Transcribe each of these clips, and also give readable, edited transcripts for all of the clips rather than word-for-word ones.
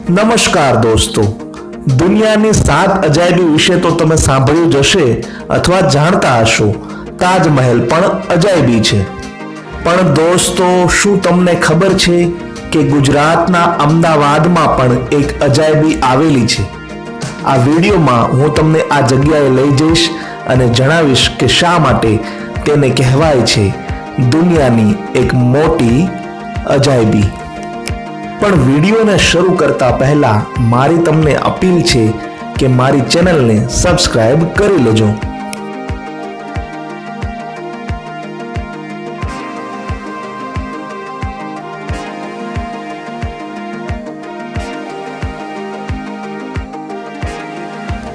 નમસ્કાર દોસ્તો, દુનિયાની 7 અજાયબી વિશે તો તમે સાંભળ્યું જ હશે અથવા જાણતા હશો. તાજમહેલ પણ અજાયબી છે. પણ દોસ્તો, શું તમને ખબર છે કે ગુજરાતના અમદાવાદમાં પણ એક અજાયબી આવેલી છે? આ વિડીયોમાં હું તમને આ જગ્યાએ લઈ જઈશ અને જણાવીશ કે શા માટે તેને કહેવાય છે દુનિયાની એક મોટી અજાયબી. પણ વિડીયોને શરૂ કરતા પહેલા મારી તમને અપીલ છે કે મારી ચેનલને સબસ્ક્રાઇબ કરી લેજો.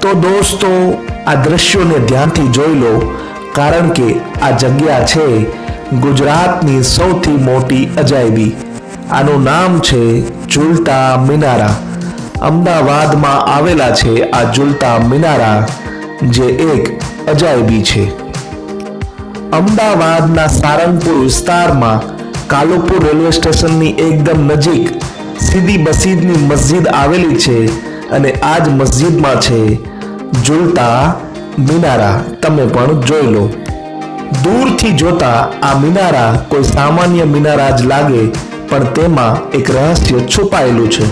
તો દોસ્તો, આ દ્રશ્યોને ધ્યાનથી જોઈ લો, કારણ કે આ જગ્યા છે ગુજરાતની સૌથી મોટી અજાયબી. આનું નામ છે ઝૂલતા મિનારા. અમદાવાદમાં આવેલા છે આ ઝૂલતા મિનારા, જે એક અજાયબી છે. અમદાવાદના સારંગપુર વિસ્તારમાં કાલુપુર રેલવે સ્ટેશનની એકદમ નજીક સીદી બસીદની મસ્જિદ આવેલી છે અને આ જ મસ્જિદમાં છે ઝૂલતા મિનારા. તમે પણ જોઈ લો. દૂરથી જોતા આ મિનારા કોઈ સામાન્ય મિનારા જ લાગે, પણ તેમાં એક રહસ્ય છુપાયેલું છે.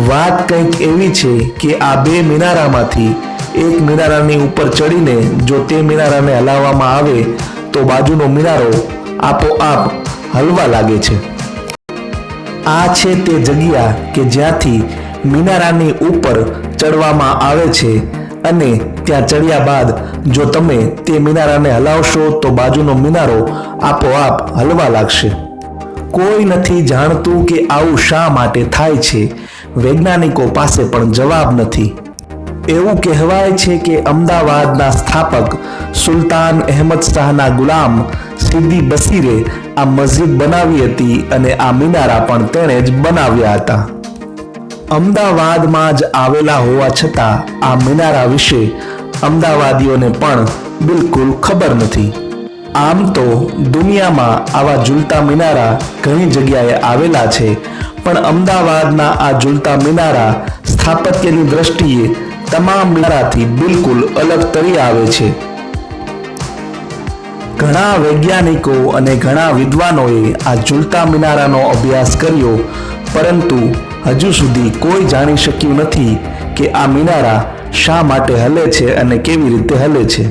વાત કંઈક એવી છે કે આ બે મિનારામાંથી એક મિનારાની ઉપર ચડીને જો તે મિનારાને હલાવવામાં આવે તો બાજુનો મિનારો આપોઆપ હલવા લાગે છે. આ છે તે જગ્યા કે જ્યાંથી મિનારાની ઉપર ચડવામાં આવે છે અને ત્યાં ચડ્યા બાદ જો તમે તે મિનારાને હલાવશો તો બાજુનો મિનારો આપોઆપ હલવા લાગશે. કોઈ નથી જાણતું કે આવું શા માટે થાય છે. વૈજ્ઞાનિકો પાસે પણ જવાબ નથી. એવું કહેવાય છે કે અમદાવાદના સ્થાપક સુલતાન અહેમદ શાહના ગુલામ સીદી બસીરે આ મસ્જિદ બનાવી હતી અને આ મિનારા પણ તેણે જ બનાવ્યા હતા. અમદાવાદમાં જ આવેલા હોવા છતાં આ મિનારા વિશે અમદાવાદીઓને પણ બિલકુલ ખબર નથી. આમ તો દુનિયામાં આવા ઝૂલતા મિનારા ઘણી જગ્યાએ આવેલા છે, પણ અમદાવાદના આ ઝૂલતા મિનારા સ્થાપત્યની દ્રષ્ટિએ તમામ મિનારાથી બિલકુલ અલગ તરી આવે છે. ઘણા વૈજ્ઞાનિકો અને ઘણા વિદ્વાનોએ આ ઝૂલતા મિનારાનો અભ્યાસ કર્યો, પરંતુ હજુ સુધી કોઈ જાણી શક્યું નથી કે આ મિનારા શા માટે હલે છે અને કેવી રીતે હલે છે.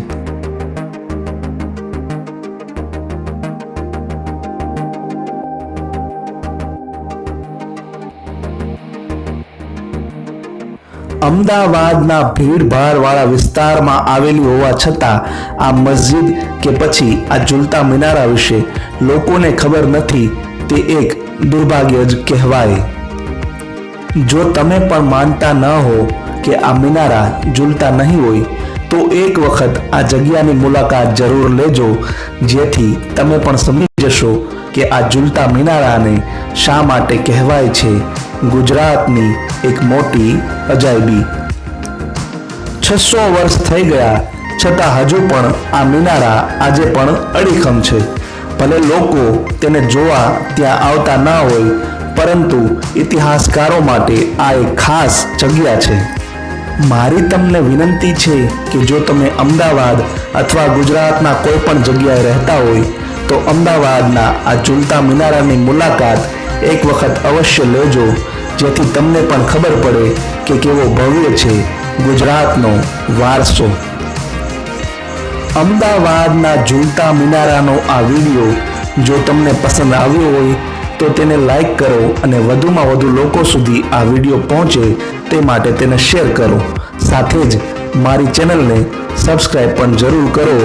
અમદાવાદના ભીડભાડવાળા વિસ્તારમાં આવેલી હોવા છતાં આ મસ્જિદ કે પછી આ ઝૂલતા મિનારા વિશે લોકોને ખબર નથી, તે એક દુર્ભાગ્ય જ કહેવાય. જો તમે પણ માનતા ન હો કે આ મિનારા ઝૂલતા નહીં હોય તો એક વખત આ જગ્યાની મુલાકાત જરૂર લેજો, જેથી તમે પણ સમજી જશો કે આ ઝૂલતા મિનારાને શા માટે કહેવાય છે ગુજરાતની એક મોટી અજાયબી. 600 વર્ષ થઈ ગયા છતાં હજુ પણ આ મિનારા આજે પણ અડીખમ છે. ભલે લોકો તેને જોવા ત્યાં આવતા ના હોય, પરંતુ ઇતિહાસકારો માટે આ એક ખાસ જગ્યા છે. મારી તમને વિનંતી છે કે જો તમે અમદાવાદ અથવા ગુજરાતના કોઈ પણ જગ્યાએ રહેતા હોય તો અમદાવાદના આ ઝૂલતા મિનારાની મુલાકાત એક વખત અવશ્ય લેજો, જેથી તમને પણ ખબર પડે કે કેવો ભવ્ય છે ગુજરાતનો વારસો. અમદાવાદના ઝૂલતા મિનારાનો આ વિડીયો જો તમને પસંદ આવ્યો હોય તો તેને લાઈક કરો અને વધુમાં વધુ લોકો સુધી આ વિડીયો પહોંચે તે માટે તેને શેર કરો. સાથે જ મારી ચેનલને સબસ્ક્રાઈબ પણ જરૂર કરો.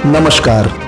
નમસ્કાર.